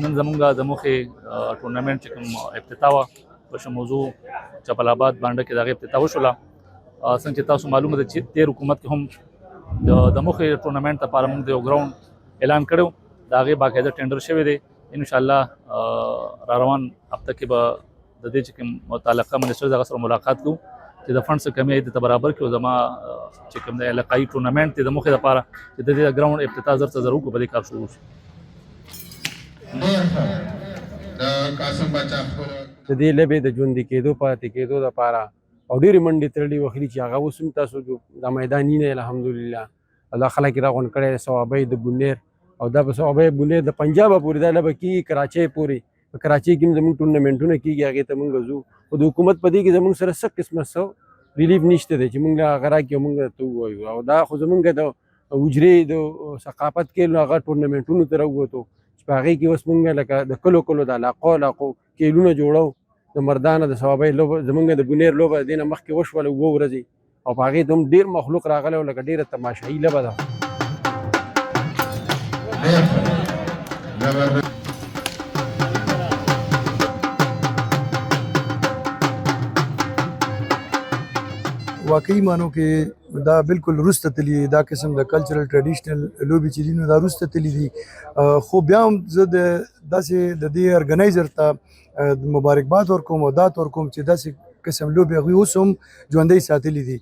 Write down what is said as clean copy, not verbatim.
نن زمونږ د موخې ټورنمنټ چې کوم افتتاح وه په موضوع جبل آباد بانډه کې د هغې افتتاح وشوله. څنګه چې تاسو معلومه ده چې تېر حکومت کې هم د موخې ټورنمنټ لپاره موږ د یو ګراوند اعلان کړی و، د هغې باقاعده ټینډر شوی دی. انشاءالله را روان هفته کې به د دې چې کوم متعلقه منسټر د هغه سره ملاقات کوو چې د فنډ څه کمی د برابر کړو. زما چې کوم د علاقایي ټورنمنټ دی د موخې لپاره چې د دې ګراوند افتتاح زر څه زر وکړو، په دې کار شروع شو. د دې لوبې د ژوندي کېدو پاتې کېدو لپاره او ډېرې منډې تړلې وخلي چې هغه اوس هم تاسو د میداني نه الحمدلله الله خلک یې راغونډ کړی. صوابۍ د بونیر او دا په صوابۍ بونیر د پنجابه پورې دا لوبه کېږي، کراچۍ پورې. په کراچۍ کې هم زموږ ټورنمنټونه کېږي، هغې ته موږ ځو. خو د حکومت په دې کې زموږ سره څه قسمه څه ریلیف نشته دی چې موږ له هغه راکړي او موږ ته ووایو. او دا خو زموږ د حجرې د ثقافت کې هغه ټورنمنټونو ته راووتو چې په هغې کې اوس موږ لکه د کلو د علاقو کیلونه جوړو. د مردانه د صوابۍ لوبه زموږ د بونیر لوبه د دې نه مخکې وشوله 2 ورځې او په هغې ته هم ډېر مخلوق راغلی او لکه ډېره تماشایي لوبه ده. واقعي معنو کې دا بالکل وروسته تللي دا قسم د کلچرل ټریډیشنل لوبې چې دي نو دا وروسته تللي دي. خو بیا هم زه داسې د دې ارګنایزر ته مبارکباد ورکوم او دا ورکوم چې داسې قسم لوبې هغوی اوس هم ژوندۍ ساتلي دي.